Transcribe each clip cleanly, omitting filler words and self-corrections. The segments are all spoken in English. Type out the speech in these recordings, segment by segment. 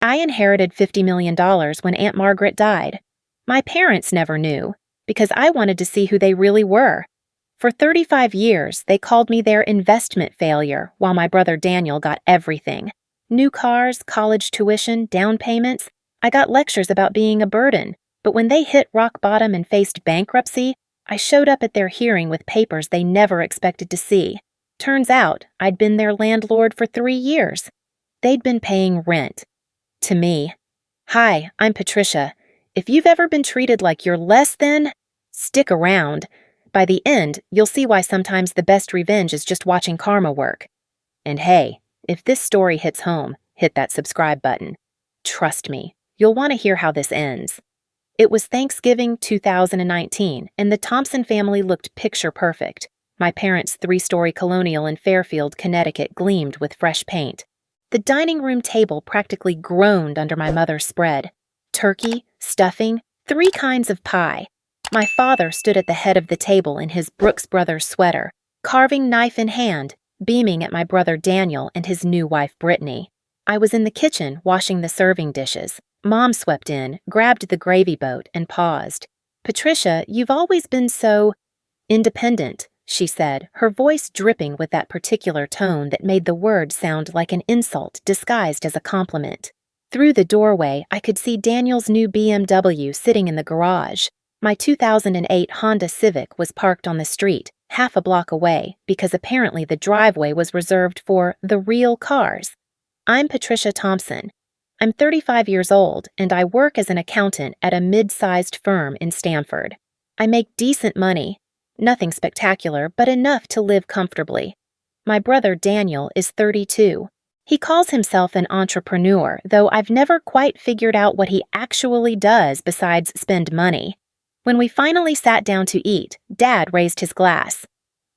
I inherited $50 million when Aunt Margaret died. My parents never knew, because I wanted to see who they really were. For 35 years, they called me their investment failure, while my brother Daniel got everything. New cars, college tuition, down payments. I got lectures about being a burden, but when they hit rock bottom and faced bankruptcy, I showed up at their hearing with papers they never expected to see. Turns out, I'd been their landlord for 3 years. They'd been paying rent. To me. Hi, I'm Patricia. If you've ever been treated like you're less than, stick around. By the end, you'll see why sometimes the best revenge is just watching karma work. And hey, if this story hits home, hit that subscribe button. Trust me, you'll want to hear how this ends. It was Thanksgiving 2019, and the Thompson family looked picture perfect. My parents' 3-story colonial in Fairfield, Connecticut gleamed with fresh paint. The dining room table practically groaned under my mother's spread. Turkey, stuffing, 3 kinds of pie. My father stood at the head of the table in his Brooks Brothers sweater, carving knife in hand, beaming at my brother Daniel and his new wife Brittany. I was in the kitchen washing the serving dishes. Mom swept in, grabbed the gravy boat, and paused. "Patricia, you've always been so independent," she said, her voice dripping with that particular tone that made the word sound like an insult disguised as a compliment. Through the doorway, I could see Daniel's new BMW sitting in the garage. My 2008 Honda Civic was parked on the street, half a block away, because apparently the driveway was reserved for the real cars. I'm Patricia Thompson. I'm 35 years old, and I work as an accountant at a mid-sized firm in Stamford. I make decent money. Nothing spectacular, but enough to live comfortably. My brother Daniel is 32. He calls himself an entrepreneur, though I've never quite figured out what he actually does besides spend money. When we finally sat down to eat, Dad raised his glass.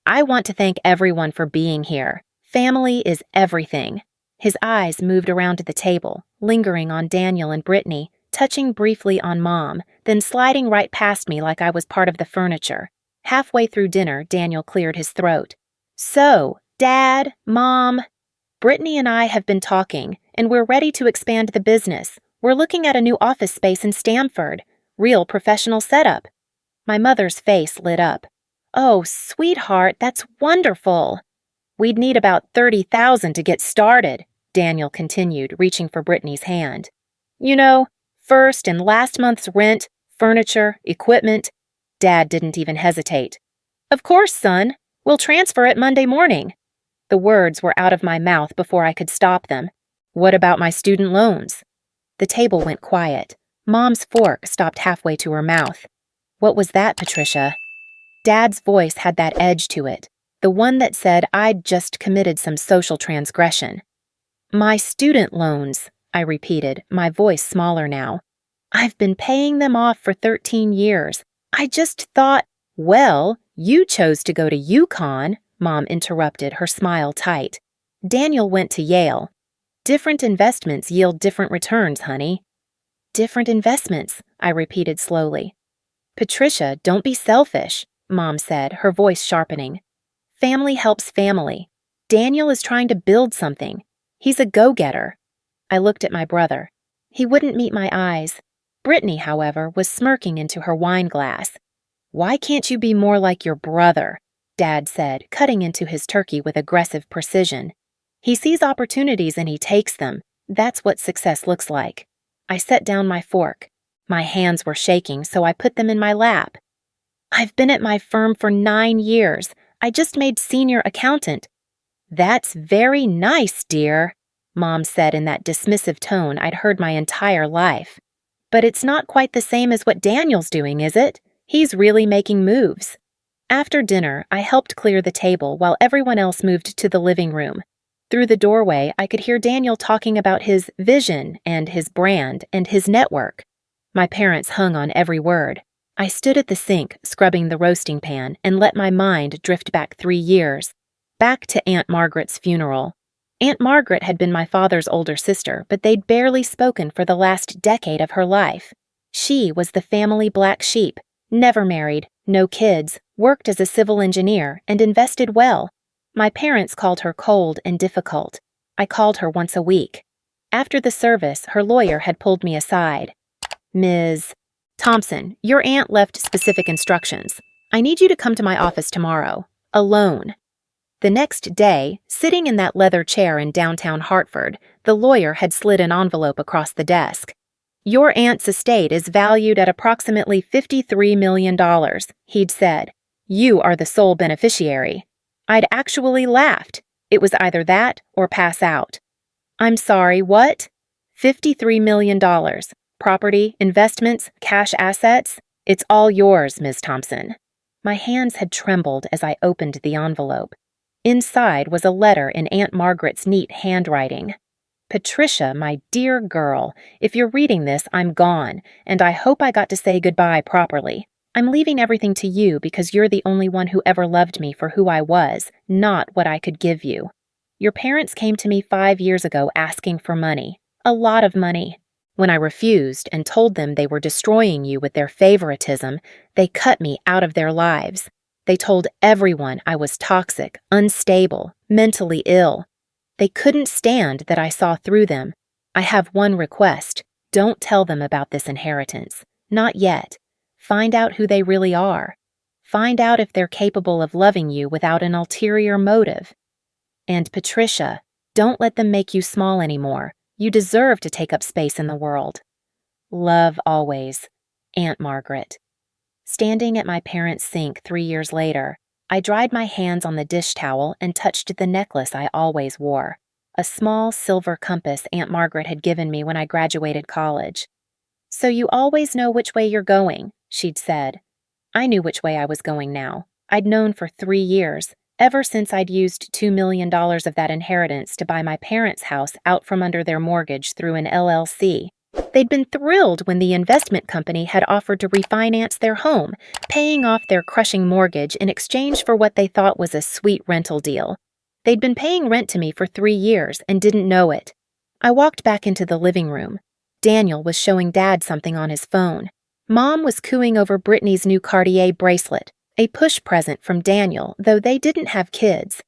"I want to thank everyone for being here. Family is everything." His eyes moved around the table, lingering on Daniel and Brittany, touching briefly on Mom, then sliding right past me like I was part of the furniture. Halfway through dinner, Daniel cleared his throat. "So, Dad, Mom, Brittany and I have been talking, and we're ready to expand the business. We're looking at a new office space in Stamford. Real professional setup." My mother's face lit up. "Oh, sweetheart, that's wonderful." "We'd need about $30,000 to get started," Daniel continued, reaching for Brittany's hand. "You know, first and last month's rent, furniture, equipment." Dad didn't even hesitate. "Of course, son. We'll transfer it Monday morning." The words were out of my mouth before I could stop them. "What about my student loans?" The table went quiet. Mom's fork stopped halfway to her mouth. "What was that, Patricia?" Dad's voice had that edge to it, the one that said I'd just committed some social transgression. "My student loans," I repeated, my voice smaller now. "I've been paying them off for 13 years. I just thought—" "Well, you chose to go to UConn," Mom interrupted, her smile tight. "Daniel went to Yale. Different investments yield different returns, honey." "Different investments," I repeated slowly. "Patricia, don't be selfish," Mom said, her voice sharpening. "Family helps family. Daniel is trying to build something. He's a go-getter." I looked at my brother. He wouldn't meet my eyes. Brittany, however, was smirking into her wine glass. "Why can't you be more like your brother?" Dad said, cutting into his turkey with aggressive precision. "He sees opportunities and he takes them. That's what success looks like." I set down my fork. My hands were shaking, so I put them in my lap. "I've been at my firm for 9 years. I just made senior accountant." "That's very nice, dear," Mom said in that dismissive tone I'd heard my entire life. "But it's not quite the same as what Daniel's doing, is it? He's really making moves." After dinner, I helped clear the table while everyone else moved to the living room. Through the doorway, I could hear Daniel talking about his vision and his brand and his network. My parents hung on every word. I stood at the sink, scrubbing the roasting pan, and let my mind drift back 3 years. Back to Aunt Margaret's funeral. Aunt Margaret had been my father's older sister, but they'd barely spoken for the last decade of her life. She was the family black sheep, never married, no kids, worked as a civil engineer, and invested well. My parents called her cold and difficult. I called her once a week. After the service, her lawyer had pulled me aside. Ms. Thompson, your aunt left specific instructions. I need you to come to my office tomorrow, alone. The next day, sitting in that leather chair in downtown Hartford, the lawyer had slid an envelope across the desk. Your aunt's estate is valued at approximately $53 million, he'd said. You are the sole beneficiary. I'd actually laughed. It was either that or pass out. I'm sorry, what? $53 million. Property, investments, cash assets. It's all yours, Ms. Thompson. My hands had trembled as I opened the envelope. Inside was a letter in Aunt Margaret's neat handwriting. Patricia, my dear girl, if you're reading this, I'm gone, and I hope I got to say goodbye properly. I'm leaving everything to you because you're the only one who ever loved me for who I was, not what I could give you. Your parents came to me 5 years ago asking for money, a lot of money. When I refused and told them they were destroying you with their favoritism, they cut me out of their lives. They told everyone I was toxic, unstable, mentally ill. They couldn't stand that I saw through them. I have one request. Don't tell them about this inheritance. Not yet. Find out who they really are. Find out if they're capable of loving you without an ulterior motive. And Patricia, don't let them make you small anymore. You deserve to take up space in the world. Love always, Aunt Margaret. Standing at my parents' sink 3 years later, I dried my hands on the dish towel and touched the necklace I always wore, a small silver compass Aunt Margaret had given me when I graduated college. So you always know which way you're going, she'd said. I knew which way I was going now. I'd known for 3 years, ever since I'd used $2 million of that inheritance to buy my parents' house out from under their mortgage through an LLC. They'd been thrilled when the investment company had offered to refinance their home, paying off their crushing mortgage in exchange for what they thought was a sweet rental deal. They'd been paying rent to me for 3 years and didn't know it. I walked back into the living room. Daniel was showing Dad something on his phone. Mom was cooing over Brittany's new Cartier bracelet, a push present from Daniel, though they didn't have kids.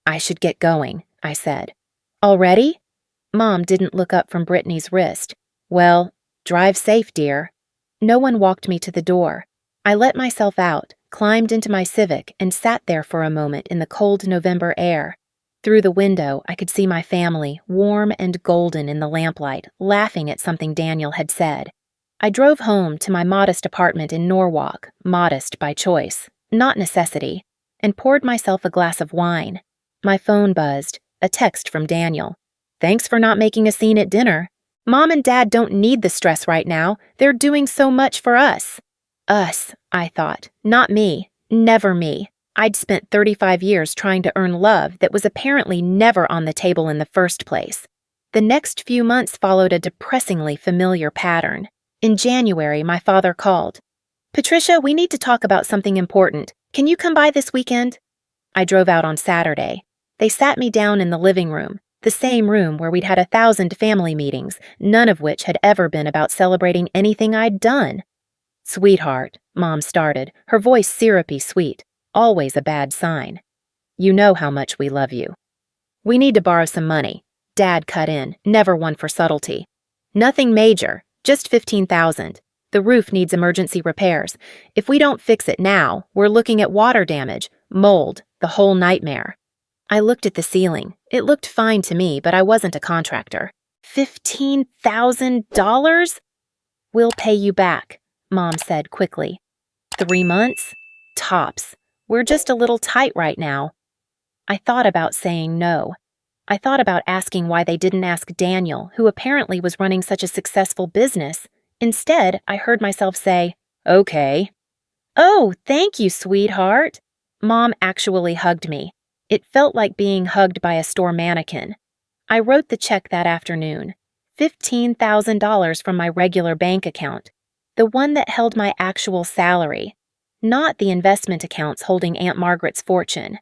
I should get going, I said. Already? Mom didn't look up from Brittany's wrist. Well, drive safe, dear. No one walked me to the door. I let myself out, climbed into my Civic, and sat there for a moment in the cold November air. Through the window, I could see my family, warm and golden in the lamplight, laughing at something Daniel had said. I drove home to my modest apartment in Norwalk, modest by choice, not necessity, and poured myself a glass of wine. My phone buzzed, a text from Daniel. Thanks for not making a scene at dinner. Mom and Dad don't need the stress right now. They're doing so much for us. Us, I thought. Not me. Never me. I'd spent 35 years trying to earn love that was apparently never on the table in the first place. The next few months followed a depressingly familiar pattern. In January, my father called. Patricia, we need to talk about something important. Can you come by this weekend? I drove out on Saturday. They sat me down in the living room, the same room where we'd had 1,000 family meetings, none of which had ever been about celebrating anything I'd done. Sweetheart, Mom started, her voice syrupy sweet, always a bad sign. You know how much we love you. We need to borrow some money. Dad cut in, never one for subtlety. Nothing major, just $15,000. The roof needs emergency repairs. If we don't fix it now, we're looking at water damage, mold, the whole nightmare. I looked at the ceiling. It looked fine to me, but I wasn't a contractor. $15,000? We'll pay you back, Mom said quickly. 3 months? Tops. We're just a little tight right now. I thought about saying no. I thought about asking why they didn't ask Daniel, who apparently was running such a successful business. Instead, I heard myself say, okay. Oh, thank you, sweetheart. Mom actually hugged me. It felt like being hugged by a store mannequin. I wrote the check that afternoon. $15,000 from my regular bank account, the one that held my actual salary, not the investment accounts holding Aunt Margaret's fortune.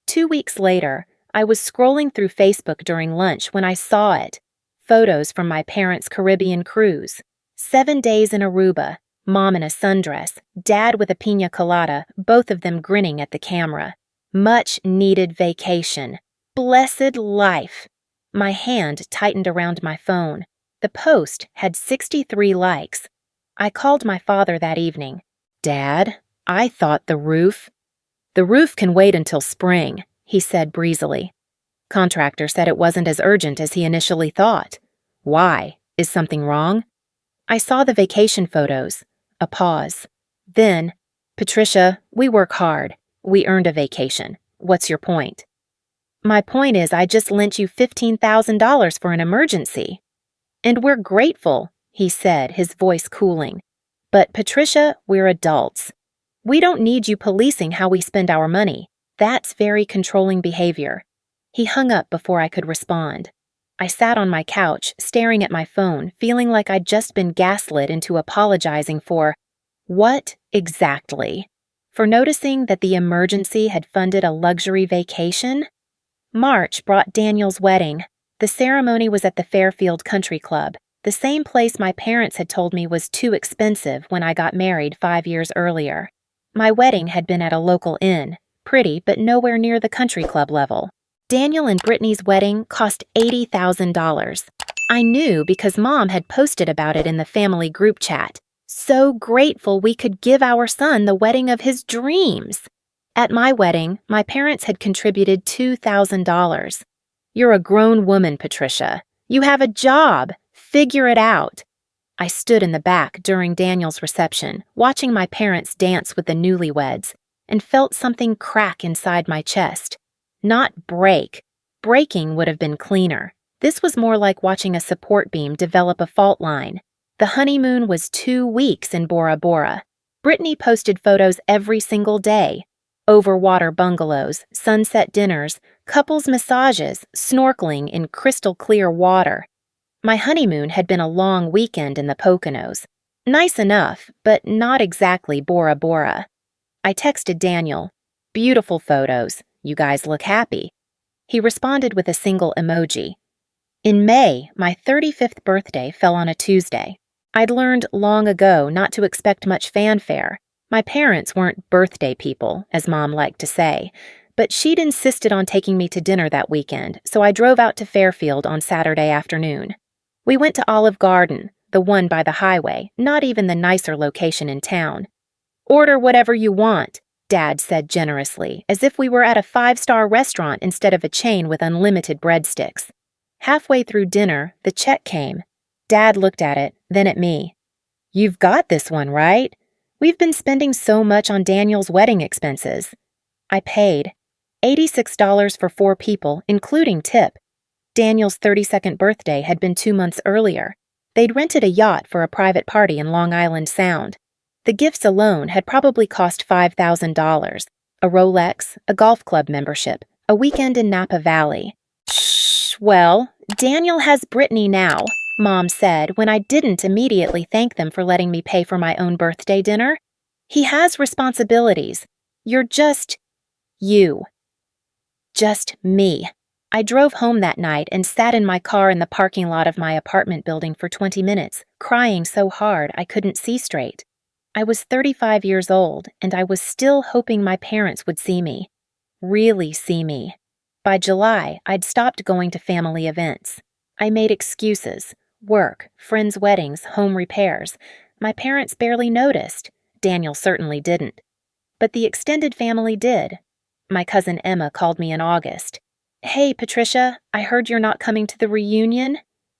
2 weeks later, I was scrolling through Facebook during lunch when I saw it. Photos from my parents' Caribbean cruise. 7 days in Aruba, Mom in a sundress, Dad with a piña colada, both of them grinning at the camera. Much needed vacation. Blessed life. My hand tightened around my phone. The post had 63 likes. I called my father that evening. "Dad, I thought the roof—" "The roof can wait until spring," he said breezily. "Contractor said it wasn't as urgent as he initially thought." "Why? Is something wrong?" I saw the vacation photos. A pause. Then, "Patricia, we work hard. We earned a vacation. What's your point?" "My point is I just lent you $15,000 for an emergency." "And we're grateful," he said, his voice cooling. "But Patricia, we're adults. We don't need you policing how we spend our money. That's very controlling behavior." He hung up before I could respond. I sat on my couch, staring at my phone, feeling like I'd just been gaslit into apologizing for what exactly? For noticing that the emergency had funded a luxury vacation? March brought Daniel's wedding. The ceremony was at the Fairfield Country Club, the same place my parents had told me was too expensive when I got married 5 years earlier. My wedding had been at a local inn, pretty but nowhere near the country club level. Daniel and Brittany's wedding cost $80,000. I knew because Mom had posted about it in the family group chat. So grateful we could give our son the wedding of his dreams. At my wedding, my parents had contributed $2,000. "You're a grown woman, Patricia. You have a job. Figure it out." I stood in the back during Daniel's reception, watching my parents dance with the newlyweds, and felt something crack inside my chest. Not break. Breaking would have been cleaner. This was more like watching a support beam develop a fault line. The honeymoon was 2 weeks in Bora Bora. Brittany posted photos every single day. Overwater bungalows, sunset dinners, couples massages, snorkeling in crystal clear water. My honeymoon had been a long weekend in the Poconos. Nice enough, but not exactly Bora Bora. I texted Daniel, "Beautiful photos. You guys look happy." He responded with a single emoji. In May, my 35th birthday fell on a Tuesday. I'd learned long ago not to expect much fanfare. My parents weren't birthday people, as Mom liked to say, but she'd insisted on taking me to dinner that weekend, so I drove out to Fairfield on Saturday afternoon. We went to Olive Garden, the one by the highway, not even the nicer location in town. "Order whatever you want," Dad said generously, as if we were at a 5-star restaurant instead of a chain with unlimited breadsticks. Halfway through dinner, the check came. Dad looked at it, then at me. "You've got this one, right? We've been spending so much on Daniel's wedding expenses." I paid. $86 for 4 people, including tip. Daniel's 32nd birthday had been 2 months earlier. They'd rented a yacht for a private party in Long Island Sound. The gifts alone had probably cost $5,000. A Rolex, a golf club membership, a weekend in Napa Valley. "Shh, well, Daniel has Brittany now," Mom said when I didn't immediately thank them for letting me pay for my own birthday dinner. "He has responsibilities. You're just you. Just me." I drove home that night and sat in my car in the parking lot of my apartment building for 20 minutes, crying so hard I couldn't see straight. I was 35 years old, and I was still hoping my parents would see me. Really see me. By July, I'd stopped going to family events. I made excuses. Work, friends' weddings, home repairs. My parents barely noticed. Daniel certainly didn't. But the extended family did. My cousin Emma called me in August. "Hey, Patricia, I heard you're not coming to the reunion.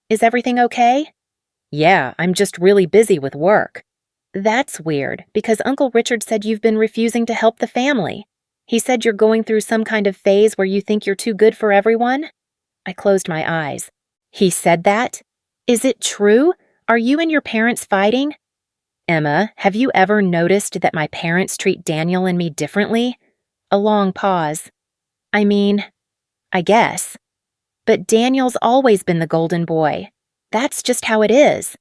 Is everything okay?" "Yeah, I'm just really busy with work." "That's weird, because Uncle Richard said you've been refusing to help the family. He said you're going through some kind of phase where you think you're too good for everyone." I closed my eyes. "He said that? Is it true? Are you and your parents fighting?" "Emma, have you ever noticed that my parents treat Daniel and me differently?" A long pause. "I mean, I guess. But Daniel's always been the golden boy. That's just how it is."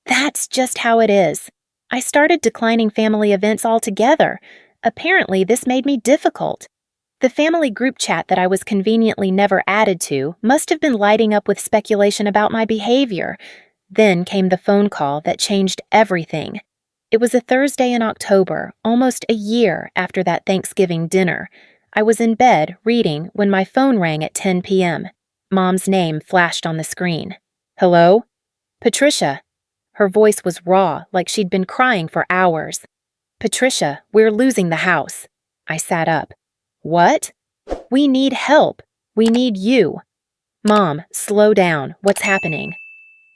That's just how it is. I started declining family events altogether. Apparently, this made me difficult. The family group chat that I was conveniently never added to must have been lighting up with speculation about my behavior. Then came the phone call that changed everything. It was a Thursday in October, almost a year after that Thanksgiving dinner. I was in bed reading when my phone rang at 10 p.m. Mom's name flashed on the screen. Hello? Patricia. Her voice was raw, like she'd been crying for hours. Patricia, we're losing the house. I sat up. What? We need help. We need you. Mom, slow down. What's happening?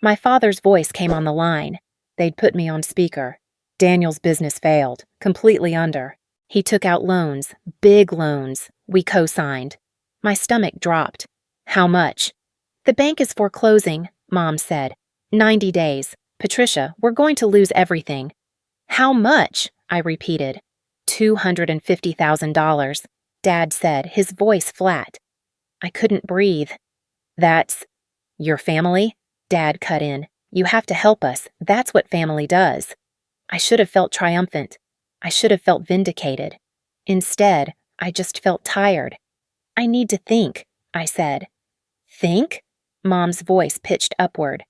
My father's voice came on the line. They'd put me on speaker. Daniel's business failed, completely under. He took out loans, big loans. We co-signed. My stomach dropped. How much? The bank is foreclosing, Mom said. 90 days. Patricia, we're going to lose everything. How much? I repeated. $250,000, Dad said, his voice flat. I couldn't breathe. That's your family? Dad cut in. You have to help us. That's what family does. I should have felt triumphant. I should have felt vindicated. Instead, I just felt tired. I need to think, I said. Think? Mom's voice pitched upward.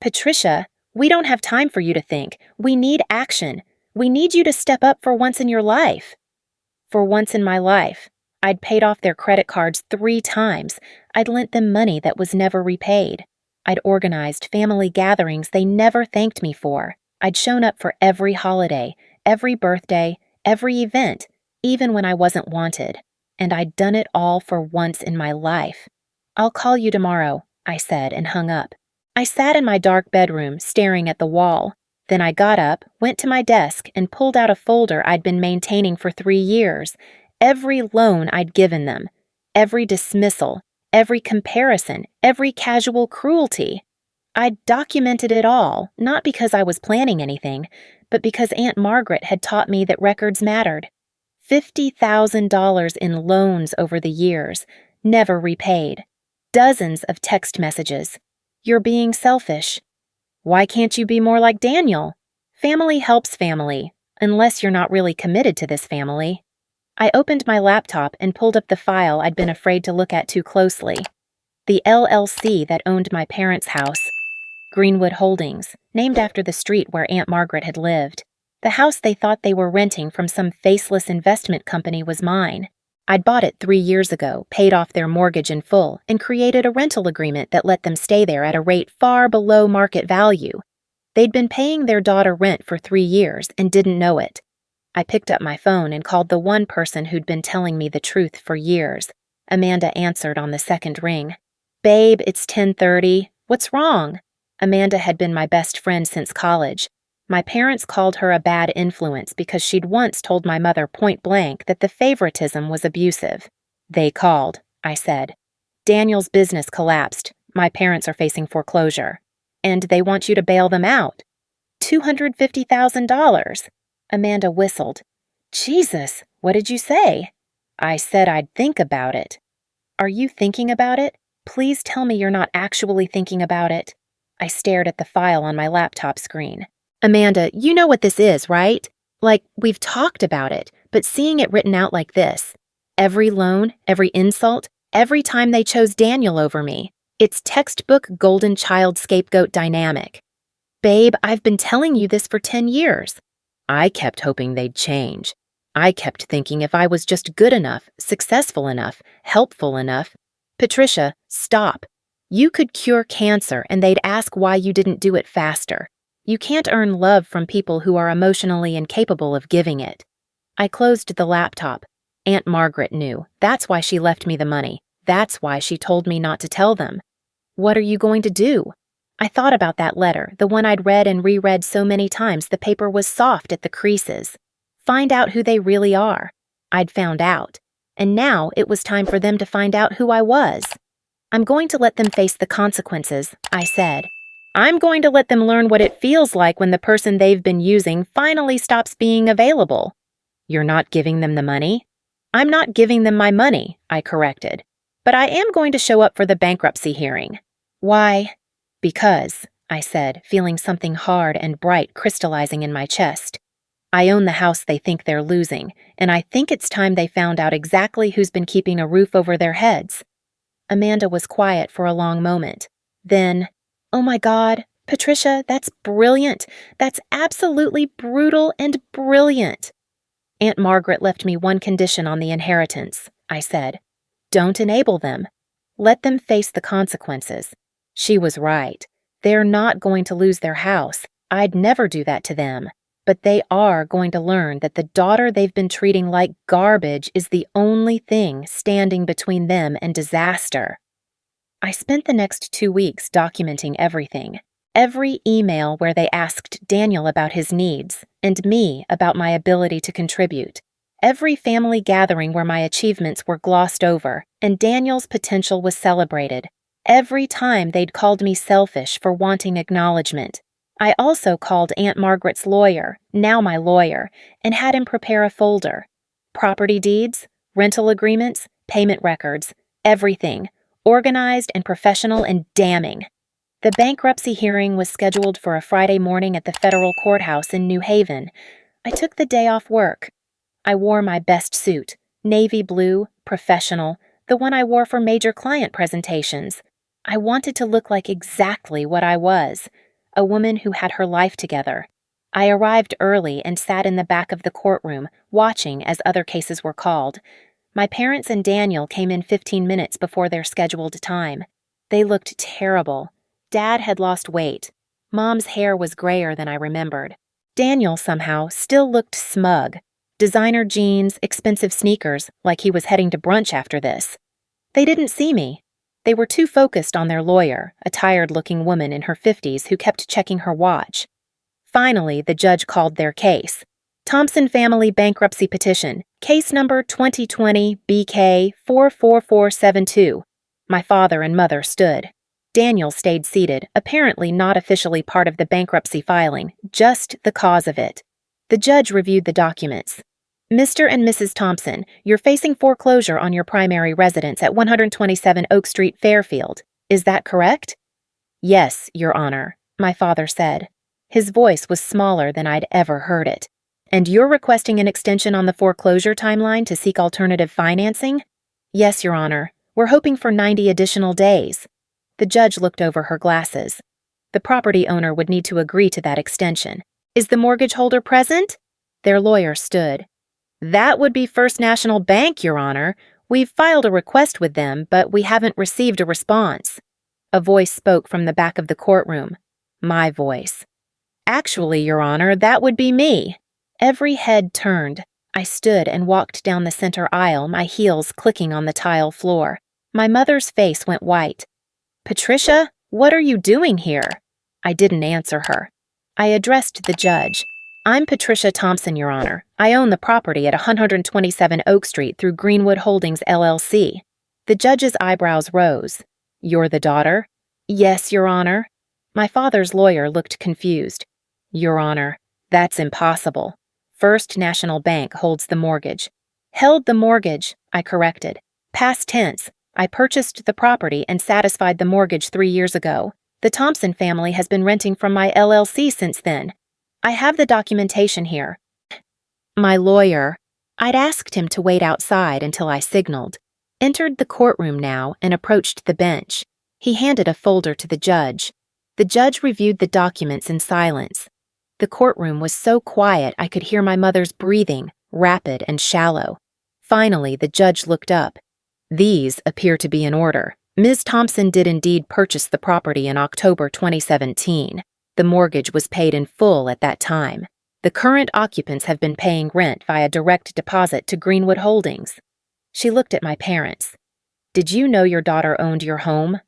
Patricia, we don't have time for you to think. We need action. We need you to step up for once in your life. For once in my life, I'd paid off their credit cards 3 times. I'd lent them money that was never repaid. I'd organized family gatherings they never thanked me for. I'd shown up for every holiday, every birthday, every event, even when I wasn't wanted. And I'd done it all for once in my life. I'll call you tomorrow, I said and hung up. I sat in my dark bedroom, staring at the wall. Then I got up, went to my desk, and pulled out a folder I'd been maintaining for 3 years. Every loan I'd given them, every dismissal, every comparison, every casual cruelty. I'd documented it all, not because I was planning anything, but because Aunt Margaret had taught me that records mattered. $50,000 in loans over the years, never repaid. Dozens of text messages. You're being selfish. Why can't you be more like Daniel? Family helps family, unless you're not really committed to this family. I opened my laptop and pulled up the file I'd been afraid to look at too closely. The LLC that owned my parents' house. Greenwood Holdings, named after the street where Aunt Margaret had lived. The house they thought they were renting from some faceless investment company was mine. I'd bought it 3 years ago, paid off their mortgage in full, and created a rental agreement that let them stay there at a rate far below market value. They'd been paying their daughter rent for 3 years and didn't know it. I picked up my phone and called the one person who'd been telling me the truth for years. Amanda answered on the second ring. Babe, it's 10:30. What's wrong? Amanda had been my best friend since college. My parents called her a bad influence because she'd once told my mother point blank that the favoritism was abusive. They called, I said. Daniel's business collapsed. My parents are facing foreclosure. And they want you to bail them out. $250,000. Amanda whistled. Jesus, what did you say? I said I'd think about it. Are you thinking about it? Please tell me you're not actually thinking about it. I stared at the file on my laptop screen. Amanda, you know what this is, right? Like, we've talked about it, but seeing it written out like this. Every loan, every insult, every time they chose Daniel over me. It's textbook golden child scapegoat dynamic. Babe, I've been telling you this for 10 years. I kept hoping they'd change. I kept thinking if I was just good enough, successful enough, helpful enough. Patricia, stop. You could cure cancer and they'd ask why you didn't do it faster. You can't earn love from people who are emotionally incapable of giving it. I closed the laptop. Aunt Margaret knew. That's why she left me the money. That's why she told me not to tell them. What are you going to do? I thought about that letter, the one I'd read and reread so many times the paper was soft at the creases. Find out who they really are. I'd found out. And now it was time for them to find out who I was. I'm going to let them face the consequences, I said. I'm going to let them learn what it feels like when the person they've been using finally stops being available. You're not giving them the money? I'm not giving them my money, I corrected. But I am going to show up for the bankruptcy hearing. Why? Because, I said, feeling something hard and bright crystallizing in my chest. I own the house they think they're losing, and I think it's time they found out exactly who's been keeping a roof over their heads. Amanda was quiet for a long moment. Then, oh my God, Patricia, that's brilliant. That's absolutely brutal and brilliant. Aunt Margaret left me one condition on the inheritance, I said. Don't enable them. Let them face the consequences. She was right. They're not going to lose their house. I'd never do that to them. But they are going to learn that the daughter they've been treating like garbage is the only thing standing between them and disaster. I spent the next 2 weeks documenting everything. Every email where they asked Daniel about his needs and me about my ability to contribute. Every family gathering where my achievements were glossed over and Daniel's potential was celebrated. Every time they'd called me selfish for wanting acknowledgement. I also called Aunt Margaret's lawyer, now my lawyer, and had him prepare a folder. Property deeds, rental agreements, payment records, everything. Organized and professional and damning. The bankruptcy hearing was scheduled for a Friday morning at the federal courthouse in New Haven. I took the day off work. I wore my best suit, navy blue, professional, the one I wore for major client presentations. I wanted to look like exactly what I was, a woman who had her life together. I arrived early and sat in the back of the courtroom, watching as other cases were called. My parents and Daniel came in 15 minutes before their scheduled time. They looked terrible. Dad had lost weight. Mom's hair was grayer than I remembered. Daniel, somehow, still looked smug. Designer jeans, expensive sneakers, like he was heading to brunch after this. They didn't see me. They were too focused on their lawyer, a tired-looking woman in her 50s who kept checking her watch. Finally, the judge called their case. Thompson Family Bankruptcy Petition, case number 2020 BK 44472. My father and mother stood. Daniel stayed seated, apparently not officially part of the bankruptcy filing, just the cause of it. The judge reviewed the documents. Mr. and Mrs. Thompson, you're facing foreclosure on your primary residence at 127 Oak Street, Fairfield. Is that correct? Yes, Your Honor, my father said. His voice was smaller than I'd ever heard it. And you're requesting an extension on the foreclosure timeline to seek alternative financing? Yes, Your Honor. We're hoping for 90 additional days. The judge looked over her glasses. The property owner would need to agree to that extension. Is the mortgage holder present? Their lawyer stood. That would be First National Bank, Your Honor. We've filed a request with them, but we haven't received a response. A voice spoke from the back of the courtroom. My voice. Actually, Your Honor, that would be me. Every head turned. I stood and walked down the center aisle, my heels clicking on the tile floor. My mother's face went white. Patricia, what are you doing here? I didn't answer her. I addressed the judge. I'm Patricia Thompson, Your Honor. I own the property at 127 Oak Street through Greenwood Holdings, LLC. The judge's eyebrows rose. You're the daughter? Yes, Your Honor. My father's lawyer looked confused. Your Honor, that's impossible. First National Bank holds the mortgage. Held the mortgage, I corrected. Past tense. I purchased the property and satisfied the mortgage 3 years ago. The Thompson family has been renting from my LLC since then. I have the documentation here. My lawyer, I'd asked him to wait outside until I signaled, entered the courtroom now and approached the bench. He handed a folder to the judge. The judge reviewed the documents in silence. The courtroom was so quiet I could hear my mother's breathing, rapid and shallow. Finally, the judge looked up. These appear to be in order. Ms. Thompson did indeed purchase the property in October 2017. The mortgage was paid in full at that time. The current occupants have been paying rent via direct deposit to Greenwood Holdings. She looked at my parents. Did you know your daughter owned your home?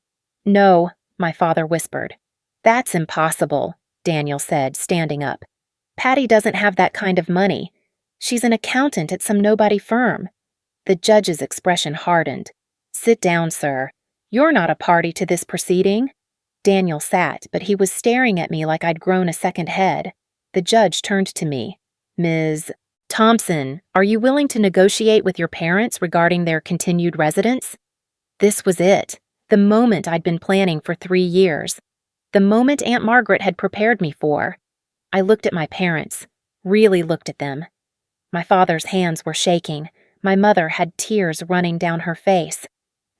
No, my father whispered. That's impossible, Daniel said, standing up. Patty doesn't have that kind of money. She's an accountant at some nobody firm. The judge's expression hardened. Sit down, sir. You're not a party to this proceeding. Daniel sat, but he was staring at me like I'd grown a second head. The judge turned to me. Ms. Thompson, are you willing to negotiate with your parents regarding their continued residence? This was it. The moment I'd been planning for 3 years. The moment Aunt Margaret had prepared me for. I looked at my parents, really looked at them. My father's hands were shaking. My mother had tears running down her face.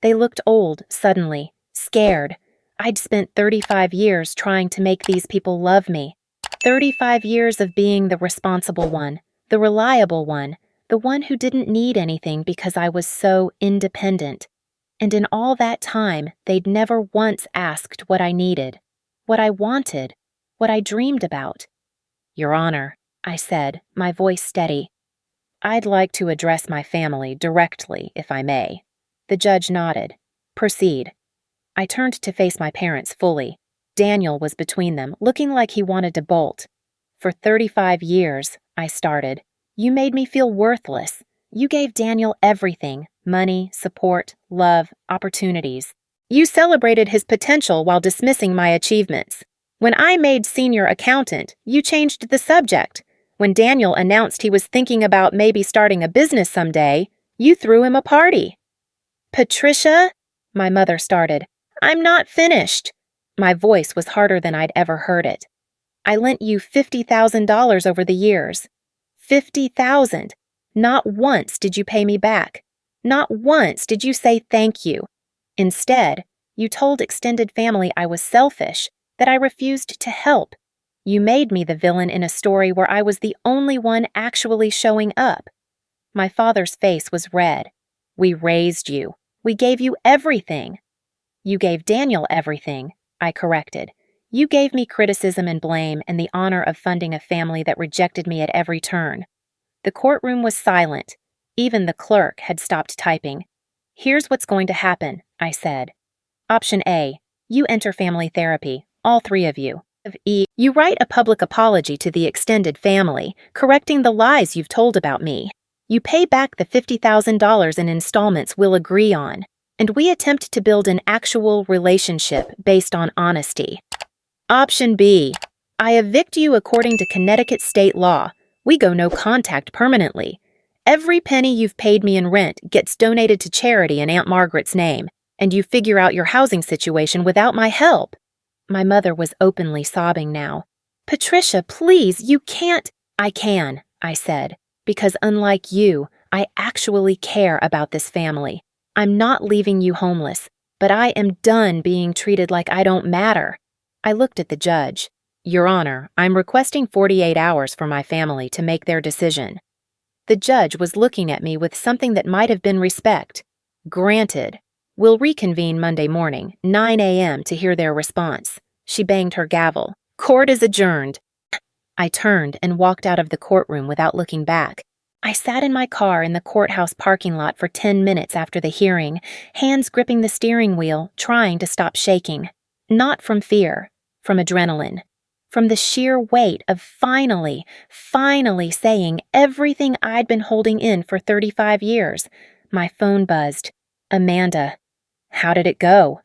They looked old, suddenly, scared. I'd spent 35 years trying to make these people love me. 35 years of being the responsible one, the reliable one, the one who didn't need anything because I was so independent. And in all that time, they'd never once asked what I needed, what I wanted, what I dreamed about. Your Honor, I said, my voice steady, I'd like to address my family directly, if I may. The judge nodded. Proceed. I turned to face my parents fully. Daniel was between them, looking like he wanted to bolt. For 35 years, I started. You made me feel worthless. You gave Daniel everything: money, support, love, opportunities. You celebrated his potential while dismissing my achievements. When I made senior accountant, you changed the subject. When Daniel announced he was thinking about maybe starting a business someday, you threw him a party. Patricia, my mother started. I'm not finished. My voice was harder than I'd ever heard it. I lent you $50,000 over the years. $50,000. Not once did you pay me back. Not once did you say thank you. Instead, you told extended family I was selfish, that I refused to help. You made me the villain in a story where I was the only one actually showing up. My father's face was red. We raised you. We gave you everything. You gave Daniel everything, I corrected. You gave me criticism and blame and the honor of funding a family that rejected me at every turn. The courtroom was silent. Even the clerk had stopped typing. Here's what's going to happen, I said. Option A, you enter family therapy, all three of you. You write a public apology to the extended family, correcting the lies you've told about me. You pay back the $50,000 in installments we'll agree on, and we attempt to build an actual relationship based on honesty. Option B, I evict you according to Connecticut state law. We go no contact permanently. Every penny you've paid me in rent gets donated to charity in Aunt Margaret's name, and you figure out your housing situation without my help. My mother was openly sobbing now. Patricia, please, you can't. I can, I said, because unlike you, I actually care about this family. I'm not leaving you homeless, but I am done being treated like I don't matter. I looked at the judge. Your Honor, I'm requesting 48 hours for my family to make their decision. The judge was looking at me with something that might have been respect. Granted. We'll reconvene Monday morning, 9 a.m. to hear their response. She banged her gavel. Court is adjourned. I turned and walked out of the courtroom without looking back. I sat in my car in the courthouse parking lot for 10 minutes after the hearing, hands gripping the steering wheel, trying to stop shaking. Not from fear, from adrenaline. From the sheer weight of finally saying everything I'd been holding in for 35 years. My phone buzzed. Amanda. How did it go?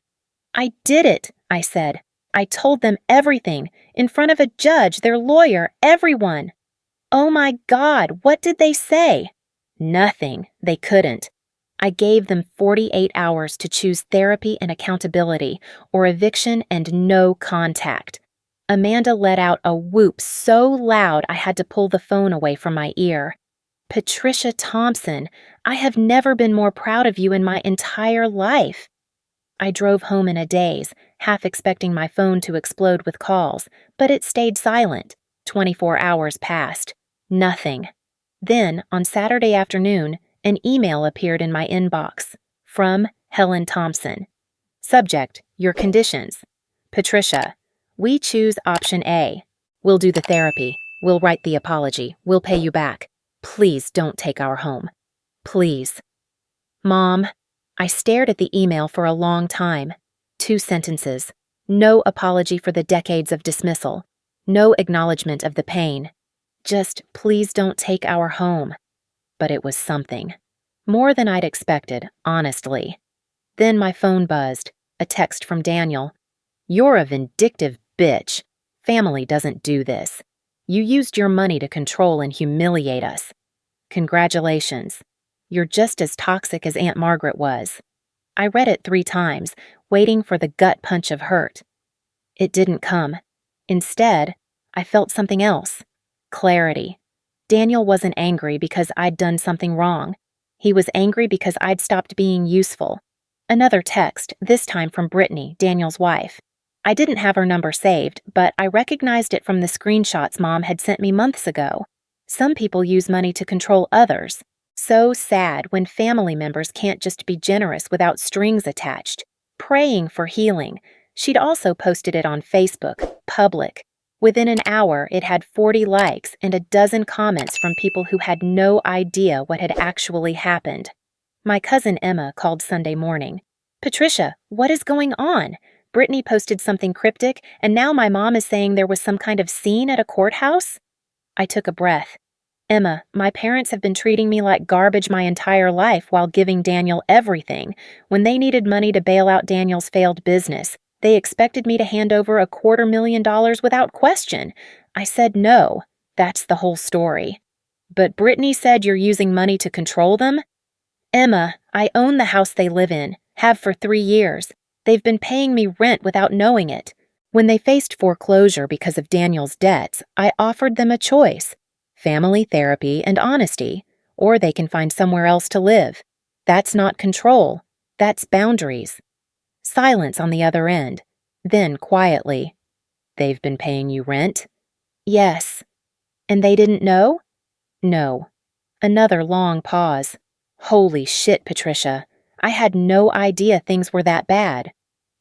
I did it, I said. I told them everything, in front of a judge, their lawyer, everyone. Oh my God, what did they say? Nothing. They couldn't. I gave them 48 hours to choose therapy and accountability, or eviction and no contact. Amanda let out a whoop so loud I had to pull the phone away from my ear. Patricia Thompson, I have never been more proud of you in my entire life. I drove home in a daze, half expecting my phone to explode with calls, but it stayed silent. 24 hours passed. Nothing. Then, on Saturday afternoon, an email appeared in my inbox. From Helen Thompson. Subject, your conditions. Patricia, we choose option A. We'll do the therapy. We'll write the apology. We'll pay you back. Please don't take our home. Please. Mom, I stared at the email for a long time. 2 sentences. No apology for the decades of dismissal. No acknowledgement of the pain. Just, please don't take our home. But it was something. More than I'd expected, honestly. Then my phone buzzed. A text from Daniel. You're a vindictive bitch. Family doesn't do this. You used your money to control and humiliate us. Congratulations. You're just as toxic as Aunt Margaret was. I read it 3 times, waiting for the gut punch of hurt. It didn't come. Instead, I felt something else. Clarity. Daniel wasn't angry because I'd done something wrong. He was angry because I'd stopped being useful. Another text, this time from Brittany, Daniel's wife. I didn't have her number saved, but I recognized it from the screenshots Mom had sent me months ago. Some people use money to control others. So sad when family members can't just be generous without strings attached. Praying for healing. She'd also posted it on Facebook, public. Within an hour, it had 40 likes and a dozen comments from people who had no idea what had actually happened. My cousin Emma called Sunday morning. "Patricia, what is going on? Brittany posted something cryptic, and now my mom is saying there was some kind of scene at a courthouse?" I took a breath. "Emma, my parents have been treating me like garbage my entire life while giving Daniel everything. When they needed money to bail out Daniel's failed business, they expected me to hand over $250,000 without question. I said no. That's the whole story. But Brittany said you're using money to control them? Emma, I own the house they live in, have for 3 years. They've been paying me rent without knowing it. When they faced foreclosure because of Daniel's debts, I offered them a choice: family therapy and honesty, or they can find somewhere else to live. That's not control. That's boundaries." Silence on the other end. Then, quietly, "They've been paying you rent?" "Yes." "And they didn't know?" "No." Another long pause. Holy shit, Patricia. I had no idea things were that bad.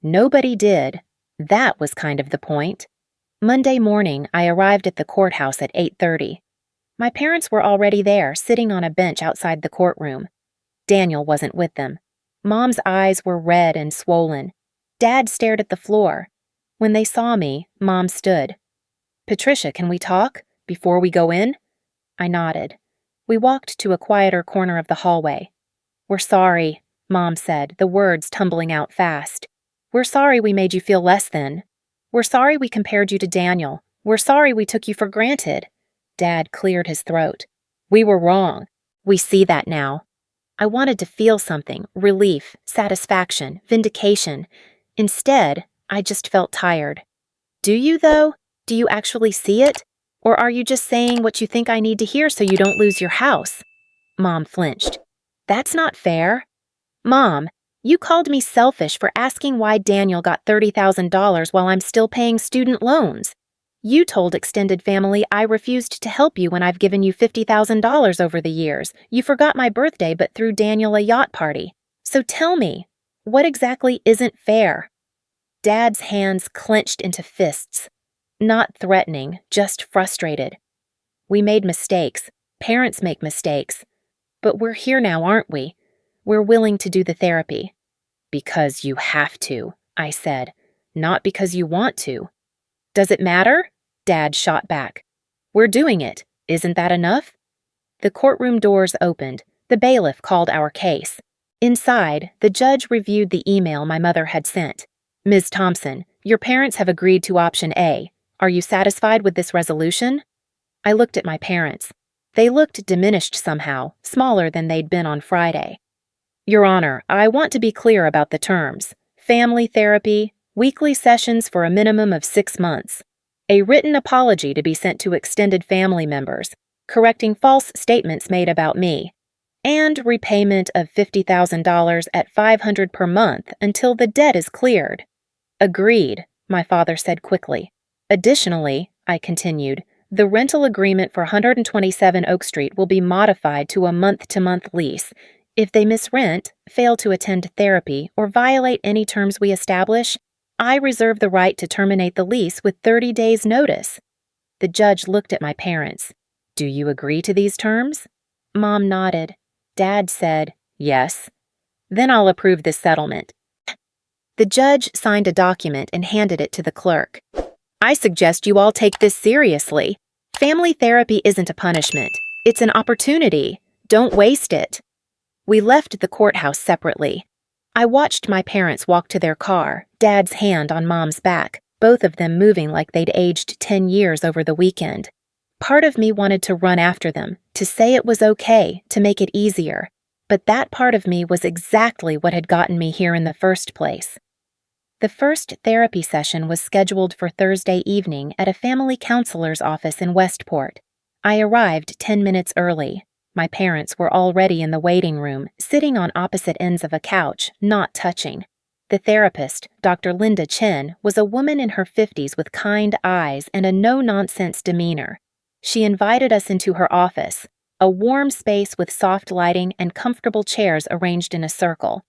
Nobody did. That was kind of the point. Monday morning, I arrived at the courthouse at 8:30. My parents were already there, sitting on a bench outside the courtroom. Daniel wasn't with them. Mom's eyes were red and swollen. Dad stared at the floor. When they saw me, Mom stood. "Patricia, can we talk? Before we go in?" I nodded. We walked to a quieter corner of the hallway. "We're sorry," Mom said, the words tumbling out fast. "We're sorry we made you feel less than. We're sorry we compared you to Daniel. We're sorry we took you for granted." Dad cleared his throat. "We were wrong. We see that now." I wanted to feel something: relief, satisfaction, vindication. Instead, I just felt tired. "Do you, though? Do you actually see it? Or are you just saying what you think I need to hear so you don't lose your house?" Mom flinched. "That's not fair." "Mom, you called me selfish for asking why Daniel got $30,000 while I'm still paying student loans. You told extended family I refused to help you when I've given you $50,000 over the years. You forgot my birthday but threw Daniel a yacht party. So tell me, what exactly isn't fair?" Dad's hands clenched into fists. Not threatening, just frustrated. "We made mistakes. Parents make mistakes. But we're here now, aren't we? We're willing to do the therapy." "Because you have to," I said, "not because you want to." "Does it matter?" Dad shot back. "We're doing it. Isn't that enough?" The courtroom doors opened. The bailiff called our case. Inside, the judge reviewed the email my mother had sent. "Ms. Thompson, your parents have agreed to option A. Are you satisfied with this resolution?" I looked at my parents. They looked diminished somehow, smaller than they'd been on Friday. "Your Honor, I want to be clear about the terms. Family therapy, weekly sessions for a minimum of 6 months. A written apology to be sent to extended family members, correcting false statements made about me, and repayment of $50,000 at $500 per month until the debt is cleared." "Agreed," my father said quickly. "Additionally," I continued, "the rental agreement for 127 Oak Street will be modified to a month-to-month lease. If they miss rent, fail to attend therapy, or violate any terms we establish, I reserve the right to terminate the lease with 30 days' notice." The judge looked at my parents. "Do you agree to these terms?" Mom nodded. Dad said, "Yes." "Then I'll approve this settlement." The judge signed a document and handed it to the clerk. "I suggest you all take this seriously. Family therapy isn't a punishment. It's an opportunity. Don't waste it." We left the courthouse separately. I watched my parents walk to their car, Dad's hand on Mom's back, both of them moving like they'd aged 10 years over the weekend. Part of me wanted to run after them, to say it was okay, to make it easier. But that part of me was exactly what had gotten me here in the first place. The first therapy session was scheduled for Thursday evening at a family counselor's office in Westport. I arrived 10 minutes early. My parents were already in the waiting room, sitting on opposite ends of a couch, not touching. The therapist, Dr. Linda Chen, was a woman in her 50s with kind eyes and a no-nonsense demeanor. She invited us into her office. A warm space with soft lighting and comfortable chairs arranged in a circle.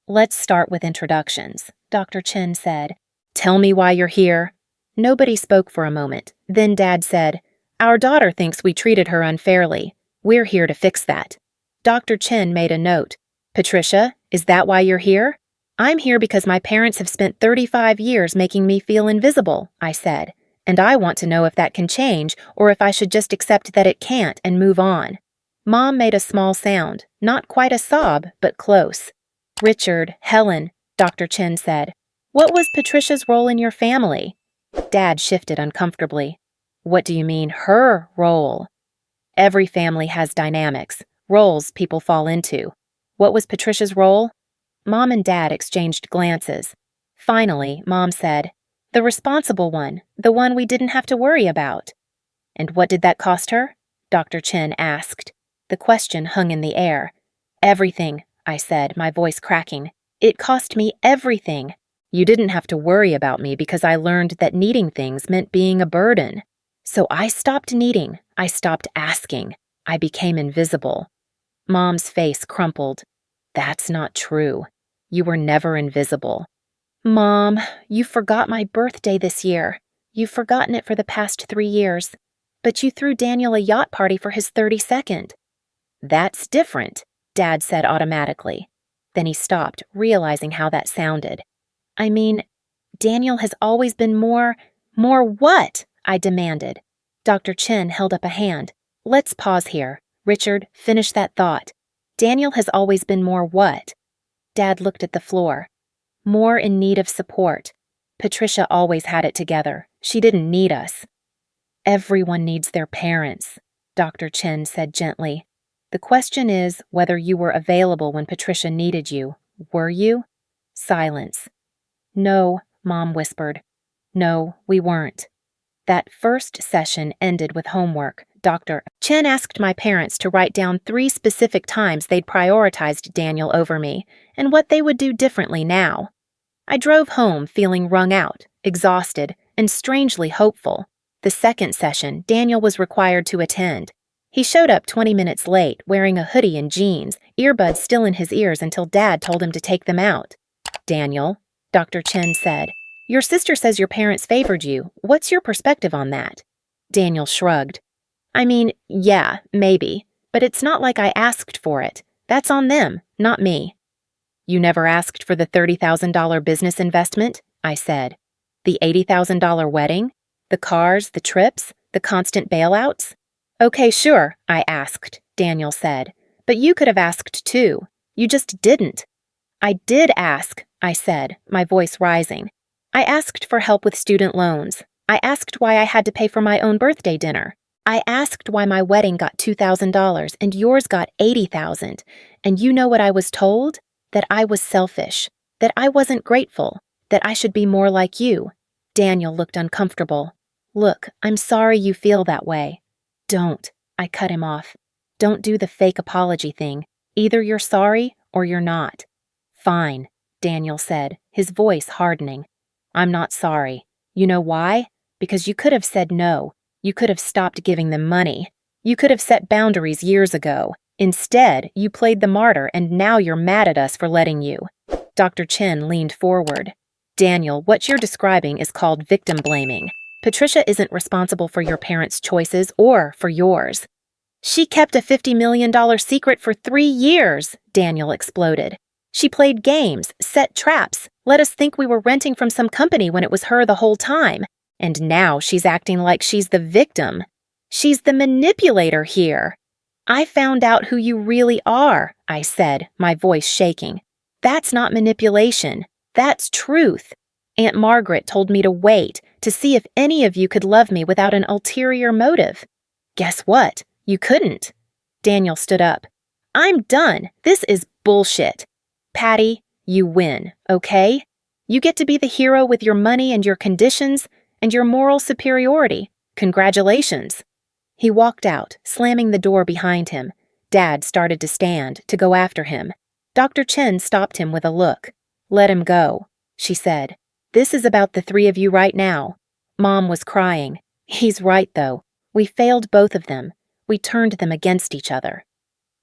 "Let's start with introductions," Dr. Chen said. "Tell me why you're here." Nobody spoke for a moment. Then Dad said, "Our daughter thinks we treated her unfairly. We're here to fix that." Dr. Chen made a note. "Patricia, is that why you're here?" "I'm here because my parents have spent 35 years making me feel invisible," I said. "And I want to know if that can change or if I should just accept that it can't and move on." Mom made a small sound, not quite a sob, but close. "Richard, Helen," Dr. Chen said. "What was Patricia's role in your family?" Dad shifted uncomfortably. "What do you mean, her role?" "Every family has dynamics, roles people fall into. What was Patricia's role?" Mom and Dad exchanged glances. Finally, Mom said, "The responsible one, the one we didn't have to worry about." "And what did that cost her?" Dr. Chen asked. The question hung in the air. "Everything," I said, my voice cracking. "It cost me everything. You didn't have to worry about me because I learned that needing things meant being a burden. So I stopped needing. I stopped asking. I became invisible." Mom's face crumpled. "That's not true. You were never invisible." "Mom, you forgot my birthday this year. You've forgotten it for the past 3 years. But you threw Daniel a yacht party for his 32nd. "That's different," Dad said automatically. Then he stopped, realizing how that sounded. "I mean, Daniel has always been more what?" I demanded. Dr. Chen held up a hand. "Let's pause here. Richard, finish that thought. Daniel has always been more what?" Dad looked at the floor. "More in need of support. Patricia always had it together. She didn't need us." "Everyone needs their parents," Dr. Chen said gently. "The question is whether you were available when Patricia needed you. Were you?" Silence. "No," Mom whispered. "No, we weren't." That first session ended with homework. Dr. Chen asked my parents to write down 3 specific times they'd prioritized Daniel over me and what they would do differently now. I drove home feeling wrung out, exhausted, and strangely hopeful. The second session, Daniel was required to attend. He showed up 20 minutes late, wearing a hoodie and jeans, earbuds still in his ears until Dad told him to take them out. "Daniel," Dr. Chen said, "your sister says your parents favored you. What's your perspective on that?" Daniel shrugged. "I mean, yeah, maybe, but it's not like I asked for it. That's on them, not me." "You never asked for the $30,000 business investment?" I said. "The $80,000 wedding? The cars, the trips, the constant bailouts?" "Okay, sure, I asked," Daniel said. "But you could have asked too. You just didn't." "I did ask," I said, my voice rising. "I asked for help with student loans. I asked why I had to pay for my own birthday dinner. I asked why my wedding got $2,000 and yours got $80,000. And you know what I was told? That I was selfish, that I wasn't grateful, that I should be more like you." Daniel looked uncomfortable. "Look, I'm sorry you feel that way." "Don't," I cut him off. "Don't do the fake apology thing. Either you're sorry or you're not." "Fine," Daniel said, his voice hardening. "I'm not sorry. You know why? Because you could have said no. You could have stopped giving them money. You could have set boundaries years ago. Instead, you played the martyr and now you're mad at us for letting you." Dr. Chen leaned forward. "Daniel, what you're describing is called victim blaming. Patricia isn't responsible for your parents' choices or for yours." "She kept a $50 million secret for 3 years," Daniel exploded. "She played games, set traps, let us think we were renting from some company when it was her the whole time. And now she's acting like she's the victim. She's the manipulator here." "I found out who you really are," I said, my voice shaking. "That's not manipulation. That's truth. Aunt Margaret told me to wait, to see if any of you could love me without an ulterior motive. Guess what? You couldn't." Daniel stood up. "I'm done. This is bullshit. Patty, you win, okay? You get to be the hero with your money and your conditions and your moral superiority. Congratulations." He walked out, slamming the door behind him. Dad started to stand, to go after him. Dr. Chen stopped him with a look. "Let him go," she said. "This is about the 3 of you right now." Mom was crying. "He's right, though. We failed both of them. We turned them against each other.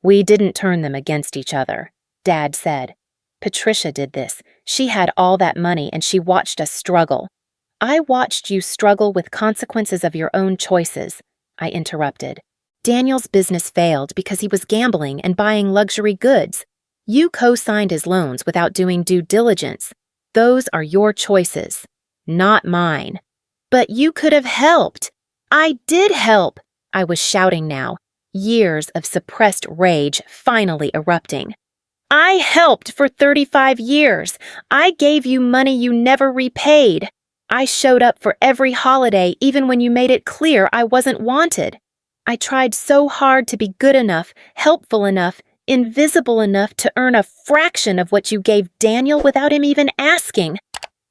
We didn't turn them against each other, Dad said. Patricia did this. She had all that money and she watched us struggle. I watched you struggle with consequences of your own choices, I interrupted. Daniel's business failed because he was gambling and buying luxury goods. You co-signed his loans without doing due diligence. Those are your choices, not mine. But you could have helped. I did help, I was shouting now, years of suppressed rage finally erupting. I helped for 35 years. I gave you money you never repaid. I showed up for every holiday even when you made it clear I wasn't wanted. I tried so hard to be good enough, helpful enough, invisible enough to earn a fraction of what you gave Daniel without him even asking.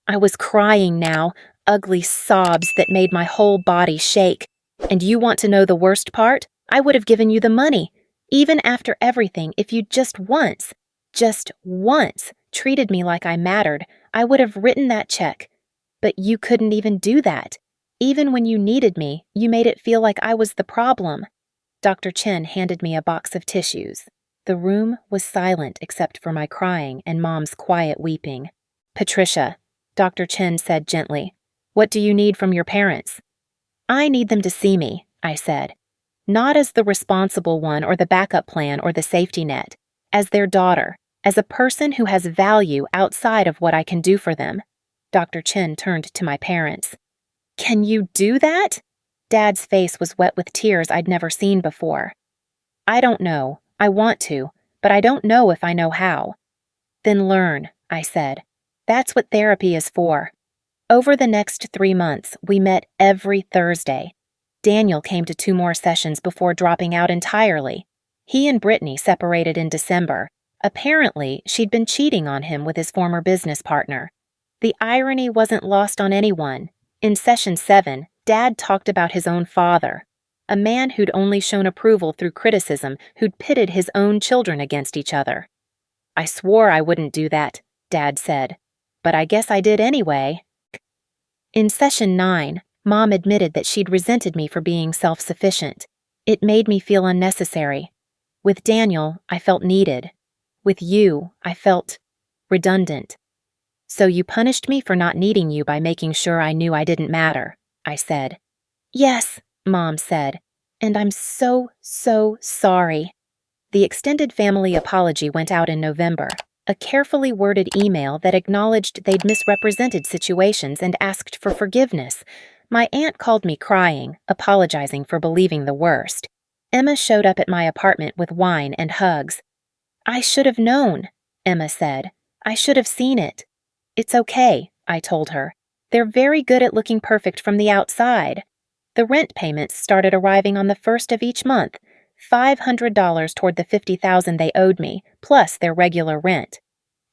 I was crying now, ugly sobs that made my whole body shake. And you want to know the worst part? I would have given you the money, even after everything, if you just once treated me like I mattered. I would have written that check. But you couldn't even do that. Even when you needed me, you made it feel like I was the problem. Dr. Chen handed me a box of tissues. The room was silent except for my crying and Mom's quiet weeping. Patricia, Dr. Chen said gently, what do you need from your parents? I need them to see me, I said. Not as the responsible one or the backup plan or the safety net. As their daughter, as a person who has value outside of what I can do for them. Dr. Chen turned to my parents. Can you do that? Dad's face was wet with tears I'd never seen before. I don't know. I want to, but I don't know if I know how. Then learn, I said. That's what therapy is for. Over the next 3 months, we met every Thursday. Daniel came to 2 more sessions before dropping out entirely. He and Brittany separated in December. Apparently, she'd been cheating on him with his former business partner. The irony wasn't lost on anyone. In session 7, Dad talked about his own father, a man who'd only shown approval through criticism, who'd pitted his own children against each other. I swore I wouldn't do that, Dad said, but I guess I did anyway. In session 9, Mom admitted that she'd resented me for being self-sufficient. It made me feel unnecessary. With Daniel, I felt needed. With you, I felt redundant. So you punished me for not needing you by making sure I knew I didn't matter, I said. Yes, Mom said, and I'm so sorry. The extended family apology went out in November, a carefully worded email that acknowledged they'd misrepresented situations and asked for forgiveness. My aunt called me crying, apologizing for believing the worst. Emma showed up at my apartment with wine and hugs. I should have known, Emma said. I should have seen it. It's okay, I told her. They're very good at looking perfect from the outside. The rent payments started arriving on the 1st of each month, $500 toward the $50,000 they owed me, plus their regular rent.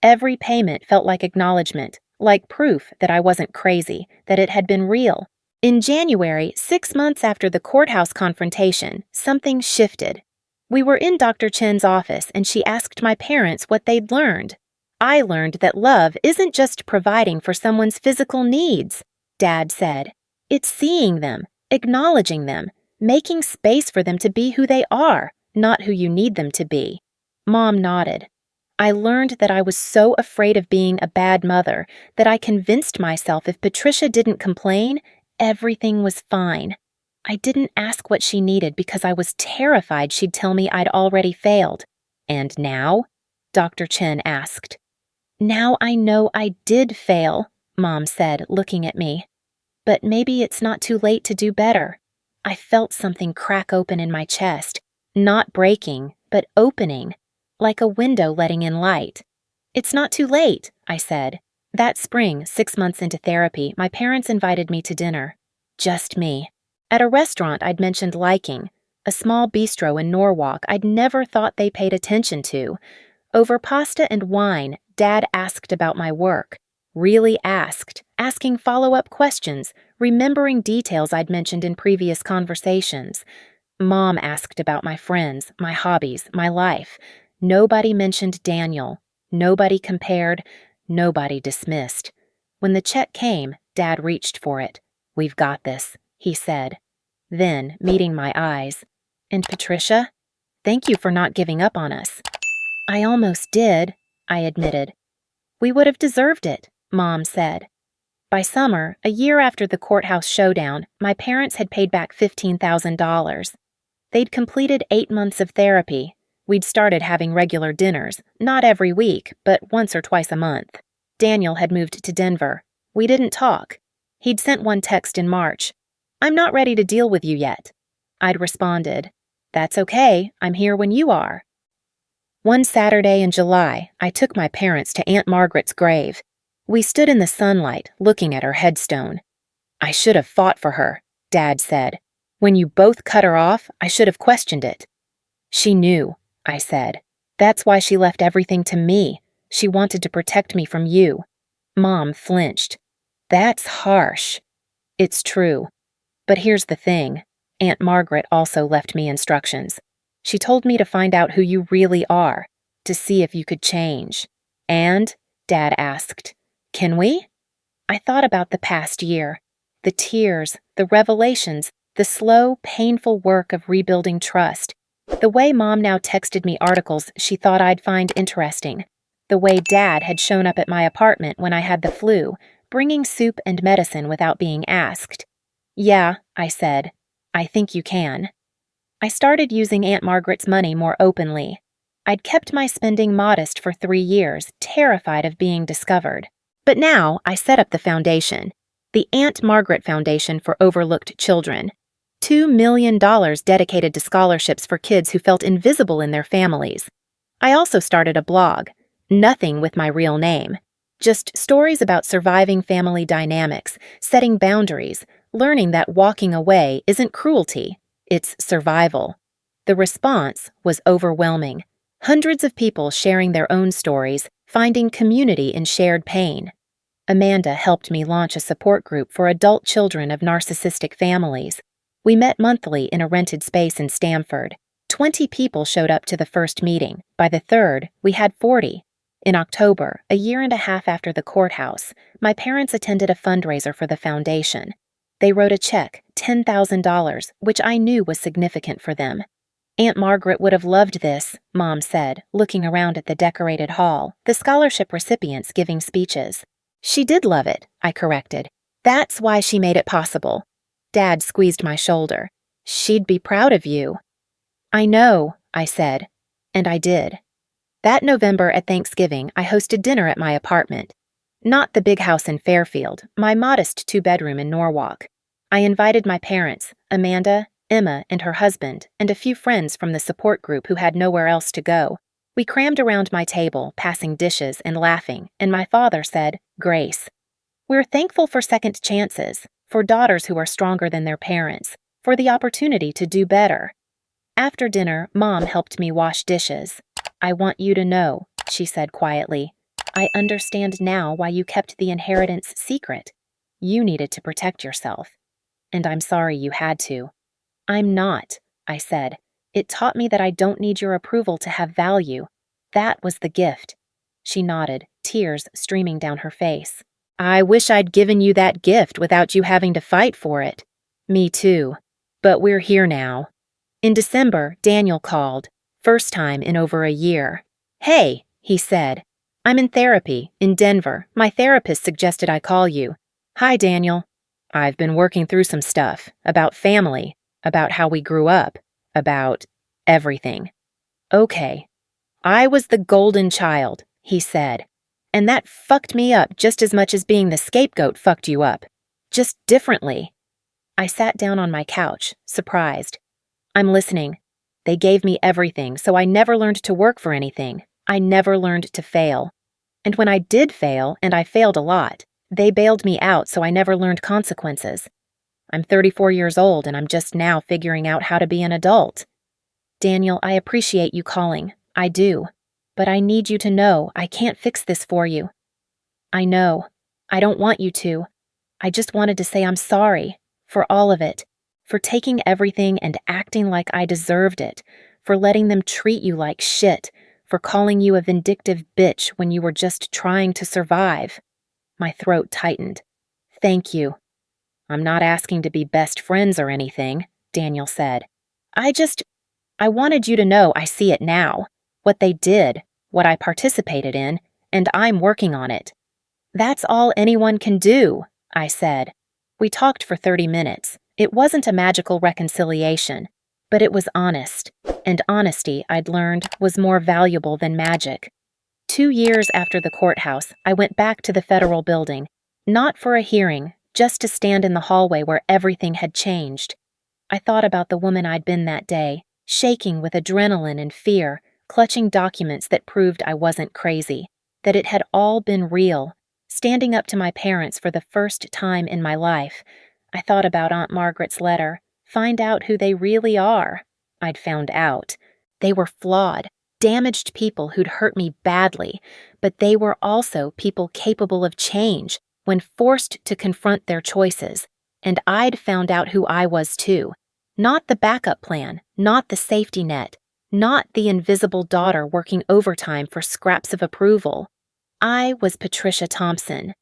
Every payment felt like acknowledgement, like proof that I wasn't crazy, that it had been real. In January, 6 months after the courthouse confrontation, something shifted. We were in Dr. Chen's office and she asked my parents what they'd learned. I learned that love isn't just providing for someone's physical needs, Dad said. It's seeing them, acknowledging them, making space for them to be who they are, not who you need them to be. Mom nodded. I learned that I was so afraid of being a bad mother that I convinced myself if Patricia didn't complain, everything was fine. I didn't ask what she needed because I was terrified she'd tell me I'd already failed. And now? Dr. Chen asked. Now I know I did fail, Mom said, looking at me. But maybe it's not too late to do better. I felt something crack open in my chest, not breaking, but opening, like a window letting in light. It's not too late, I said. That spring, 6 months into therapy, my parents invited me to dinner. Just me. At a restaurant I'd mentioned liking, a small bistro in Norwalk I'd never thought they paid attention to. Over pasta and wine, Dad asked about my work. Really asked, asking follow-up questions, remembering details I'd mentioned in previous conversations. Mom asked about my friends, my hobbies, my life. Nobody mentioned Daniel. Nobody compared. Nobody dismissed. When the check came, Dad reached for it. "We've got this," he said. Then, meeting my eyes, And Patricia? Thank you for not giving up on us. I almost did, I admitted. We would have deserved it, Mom said. By summer, a year after the courthouse showdown, my parents had paid back $15,000. They'd completed 8 months of therapy. We'd started having regular dinners, not every week, but once or twice a month. Daniel had moved to Denver. We didn't talk. He'd sent one text in March. "I'm not ready to deal with you yet." I'd responded, "That's okay, I'm here when you are." One Saturday in July, I took my parents to Aunt Margaret's grave. We stood in the sunlight, looking at her headstone. "I should have fought for her," Dad said. "When you both cut her off, I should have questioned it." "She knew," I said. "That's why she left everything to me. She wanted to protect me from you." Mom flinched. "That's harsh." "It's true. But here's the thing. Aunt Margaret also left me instructions. She told me to find out who you really are, to see if you could change." "And?" Dad asked. "Can we?" I thought about the past year. The tears, the revelations, the slow, painful work of rebuilding trust. The way Mom now texted me articles she thought I'd find interesting. The way Dad had shown up at my apartment when I had the flu, bringing soup and medicine without being asked. "Yeah," I said. "I think you can." I started using Aunt Margaret's money more openly. I'd kept my spending modest for 3 years, terrified of being discovered. But now I set up the foundation, the Aunt Margaret Foundation for Overlooked Children. $2 million dedicated to scholarships for kids who felt invisible in their families. I also started a blog, nothing with my real name. Just stories about surviving family dynamics, setting boundaries, learning that walking away isn't cruelty, it's survival. The response was overwhelming. Hundreds of people sharing their own stories, finding community in shared pain. Amanda helped me launch a support group for adult children of narcissistic families. We met monthly in a rented space in Stamford. 20 people showed up to the first meeting. By the third, we had 40. In October, a year and a half after the courthouse, my parents attended a fundraiser for the foundation. They wrote a check, $10,000, which I knew was significant for them. Aunt Margaret would have loved this, Mom said, looking around at the decorated hall, the scholarship recipients giving speeches. "She did love it," I corrected. "That's why she made it possible." Dad squeezed my shoulder. "She'd be proud of you." "I know," I said, and I did. That November at Thanksgiving, I hosted dinner at my apartment. Not the big house in Fairfield, my modest 2-bedroom in Norwalk. I invited my parents, Amanda, Emma, and her husband, and a few friends from the support group who had nowhere else to go. We crammed around my table, passing dishes and laughing, and my father said, "Grace." We're thankful for second chances, for daughters who are stronger than their parents, for the opportunity to do better. After dinner, Mom helped me wash dishes. "I want you to know," she said quietly. "I understand now why you kept the inheritance secret. You needed to protect yourself. And I'm sorry you had to." "I'm not," I said. "It taught me that I don't need your approval to have value. That was the gift." She nodded, tears streaming down her face. "I wish I'd given you that gift without you having to fight for it." "Me too. But we're here now." In December, Daniel called, first time in over a year. "Hey," he said. "I'm in therapy, in Denver. My therapist suggested I call you." "Hi, Daniel." "I've been working through some stuff, about family, about how we grew up, about everything." "Okay." "I was the golden child," he said. "And that fucked me up just as much as being the scapegoat fucked you up. Just differently." I sat down on my couch, surprised. "I'm listening. They gave me everything, so I never learned to work for anything. I never learned to fail. And when I did fail, and I failed a lot, they bailed me out so I never learned consequences. I'm 34 years old and I'm just now figuring out how to be an adult." "Daniel, I appreciate you calling. I do. But I need you to know I can't fix this for you." "I know. I don't want you to. I just wanted to say I'm sorry. For all of it. For taking everything and acting like I deserved it. For letting them treat you like shit. For calling you a vindictive bitch when you were just trying to survive." My throat tightened. "Thank you." "I'm not asking to be best friends or anything," Daniel said. I wanted you to know I see it now. What they did, what I participated in, and I'm working on it. That's all anyone can do, I said. We talked for 30 minutes. It wasn't a magical reconciliation, but it was honest, and honesty, I'd learned, was more valuable than magic. 2 years after the courthouse, I went back to the federal building, not for a hearing, just to stand in the hallway where everything had changed. I thought about the woman I'd been that day, shaking with adrenaline and fear, clutching documents that proved I wasn't crazy, that it had all been real, standing up to my parents for the first time in my life. I thought about Aunt Margaret's letter, find out who they really are. I'd found out. They were flawed, damaged people who'd hurt me badly, but they were also people capable of change when forced to confront their choices, and I'd found out who I was too. Not the backup plan, not the safety net, not the invisible daughter working overtime for scraps of approval. I was Patricia Thompson.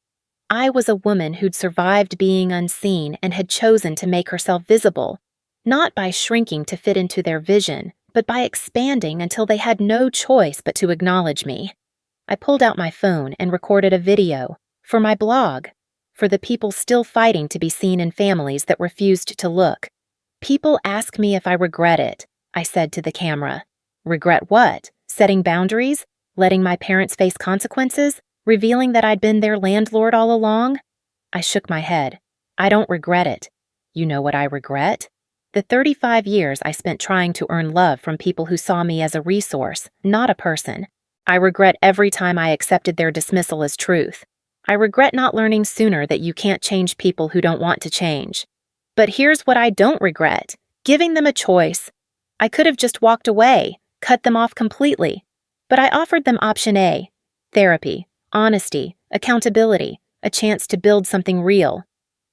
I was a woman who'd survived being unseen and had chosen to make herself visible, not by shrinking to fit into their vision, but by expanding until they had no choice but to acknowledge me. I pulled out my phone and recorded a video for my blog, for the people still fighting to be seen in families that refused to look. People ask me if I regret it, I said to the camera. Regret what? Setting boundaries? Letting my parents face consequences? Revealing that I'd been their landlord all along? I shook my head. I don't regret it. You know what I regret? The 35 years I spent trying to earn love from people who saw me as a resource, not a person. I regret every time I accepted their dismissal as truth. I regret not learning sooner that you can't change people who don't want to change. But here's what I don't regret: giving them a choice. I could have just walked away, cut them off completely. But I offered them option A: therapy, honesty, accountability, a chance to build something real.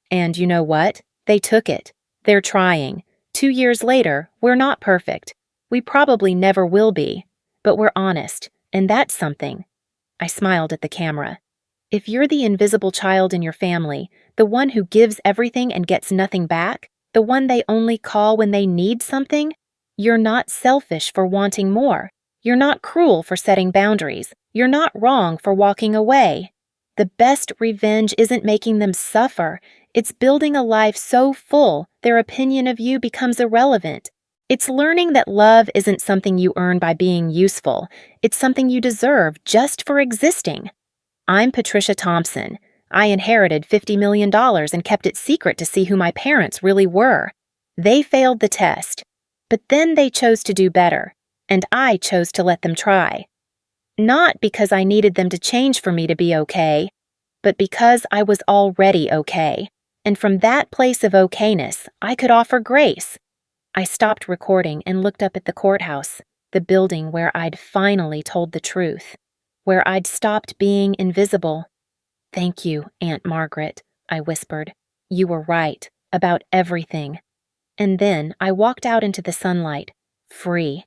And you know what? They took it. They're trying. 2 years later, we're not perfect. We probably never will be. But we're honest, and that's something. I smiled at the camera. If you're the invisible child in your family, the one who gives everything and gets nothing back, the one they only call when they need something, you're not selfish for wanting more. You're not cruel for setting boundaries. You're not wrong for walking away. The best revenge isn't making them suffer. It's building a life so full their opinion of you becomes irrelevant. It's learning that love isn't something you earn by being useful. It's something you deserve just for existing. I'm Patricia Thompson. I inherited $50 million and kept it secret to see who my parents really were. They failed the test. But then they chose to do better, and I chose to let them try. Not because I needed them to change for me to be okay, but because I was already okay. And from that place of okayness, I could offer grace. I stopped recording and looked up at the courthouse, the building where I'd finally told the truth, where I'd stopped being invisible. Thank you, Aunt Margaret, I whispered. You were right about everything. And then I walked out into the sunlight, free.